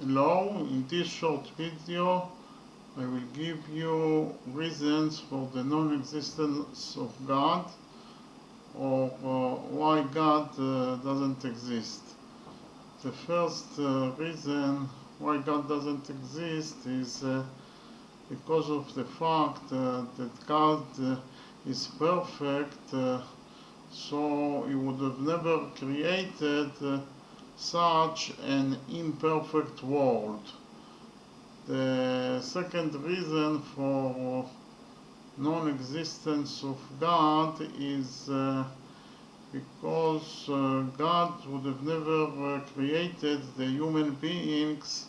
Hello, in this short video I will give you reasons for the non-existence of God or why God doesn't exist. The first reason why God doesn't exist is because of the fact that God is perfect, so he would have never created such an imperfect world. The second reason for non-existence of God is because God would have never created the human beings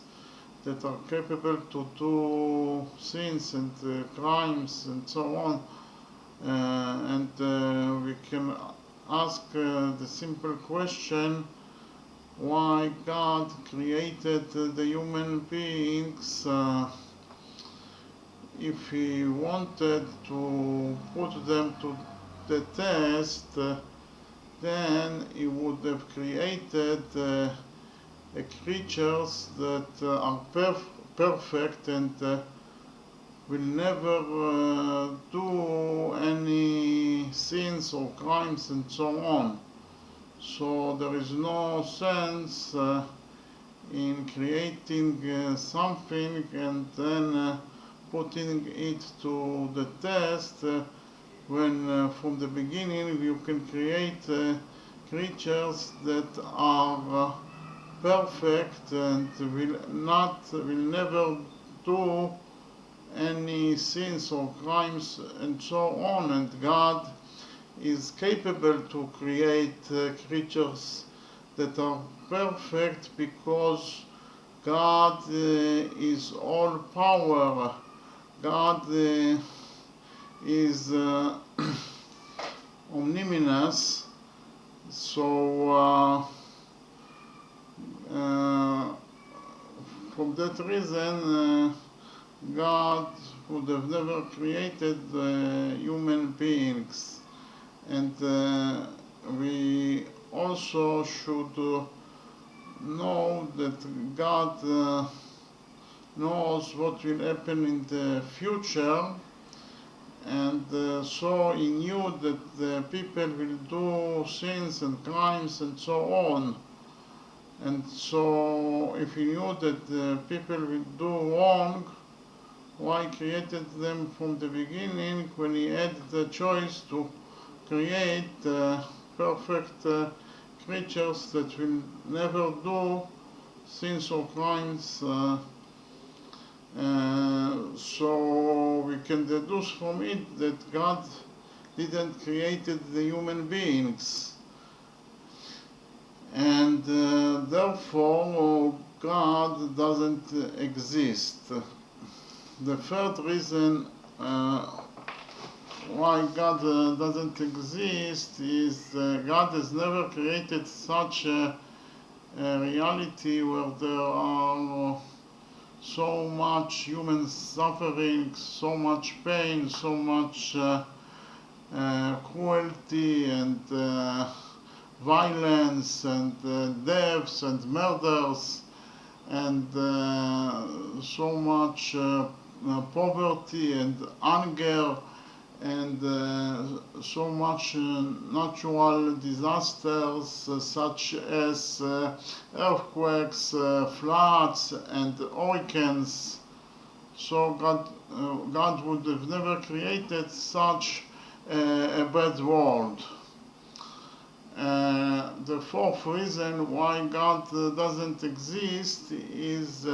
that are capable to do sins and crimes and so on. We can ask the simple question, why God created the human beings if he wanted to put them to the test, then he would have created creatures that are perfect and will never do any sins or crimes and so on. So there is no sense in creating something and then putting it to the test when from the beginning you can create creatures that are perfect and will never do any sins or crimes and so on, and God is capable to create creatures that are perfect because God is all power. God is omnipotent. So from that reason God would have never created human beings. And we also should know that God knows what will happen in the future, and so he knew that the people will do sins and crimes and so on. And so if he knew that the people will do wrong, why created them from the beginning when he had the choice to create perfect creatures that will never do sins or crimes? So we can deduce from it that God didn't create the human beings, and therefore God doesn't exist. The third reason why God doesn't exist is God has never created such a reality where there are so much human suffering, so much pain, so much cruelty and violence and deaths and murders and so much poverty and hunger and so much natural disasters such as earthquakes, floods and hurricanes. So God would have never created such a bad world. The fourth reason why God doesn't exist is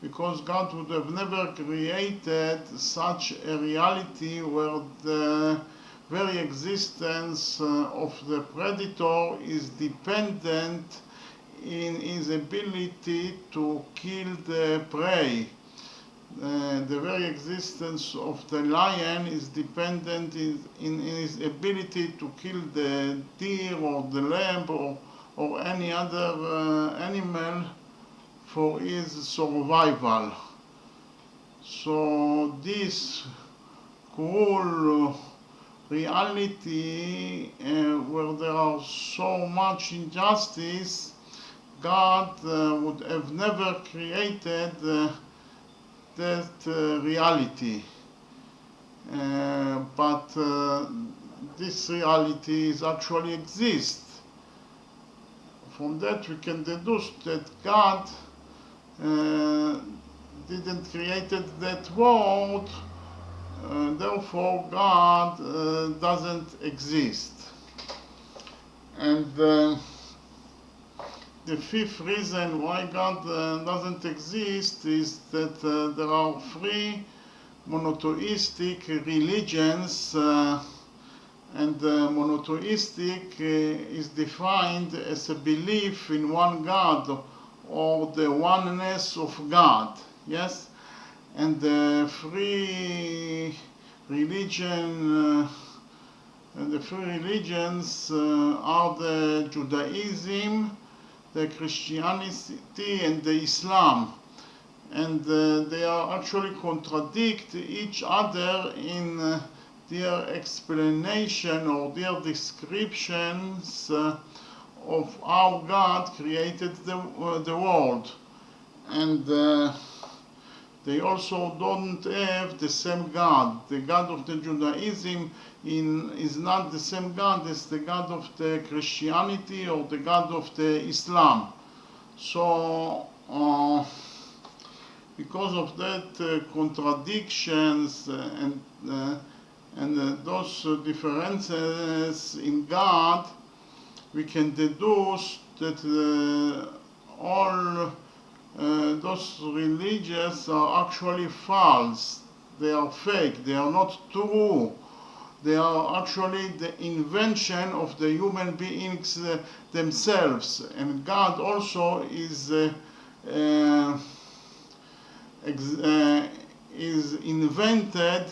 because God would have never created such a reality where the very existence of the predator is dependent in his ability to kill the prey. The very existence of the lion is dependent in his ability to kill the deer or the lamb or any other animal for his survival. So this cruel reality where there are so much injustice, God would have never created that reality. But this reality is actually exists. From that we can deduce that God didn't created that world, therefore God doesn't exist. And the fifth reason why God doesn't exist is that there are three monotheistic religions, and monotheistic is defined as a belief in one God or the oneness of God. Yes, and the three religions are the Judaism, the Christianity, and the Islam. And they are actually contradict each other in their explanation or their descriptions of how God created the world. And they also don't have the same God. The God of the Judaism is not the same God as the God of the Christianity or the God of the Islam. So because of that contradictions and those differences in God, we can deduce that all those religions are actually false. They are fake. They are not true. They are actually the invention of the human beings themselves. And God also is invented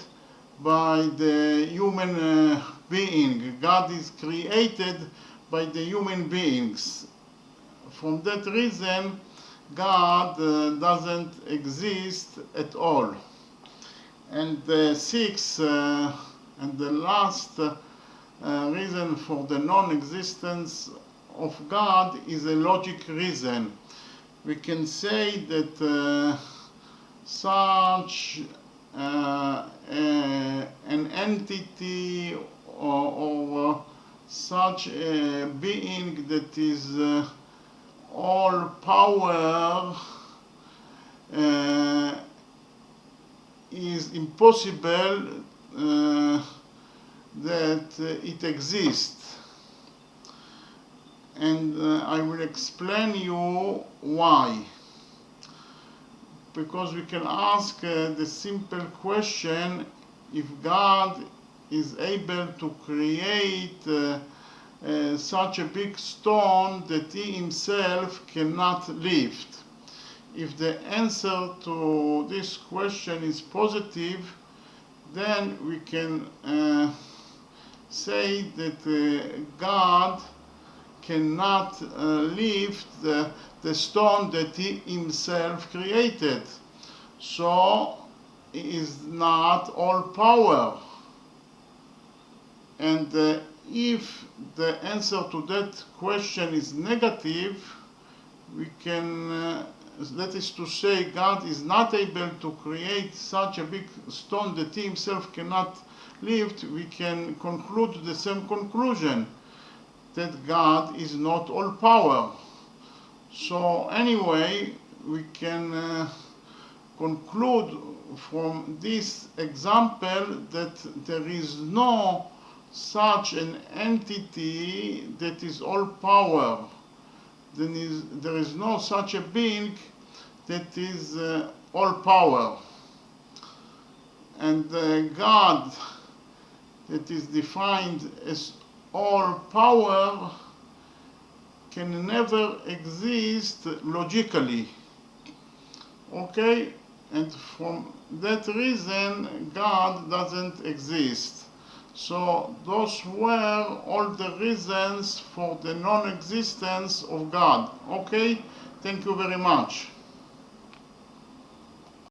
by the human being. God is created by the human beings. From that reason, God doesn't exist at all. And the sixth and the last reason for the non-existence of God is a logic reason. We can say that such an entity or such a being that is all power is impossible that it exists. And I will explain you why. Because we can ask the simple question, if God is able to create such a big stone that he himself cannot lift. If the answer to this question is positive, then we can say that God cannot lift the stone that he himself created. So he is not all power. And if the answer to that question is negative, we can, that is to say, God is not able to create such a big stone that he himself cannot lift, we can conclude the same conclusion, that God is not all power. So anyway, we can conclude from this example that there is no such an entity that is all power. There is no such a being that is all power. And God that is defined as all power can never exist logically. Okay? And from that reason, God doesn't exist. So those were all the reasons for the non-existence of God. Okay? Thank you very much.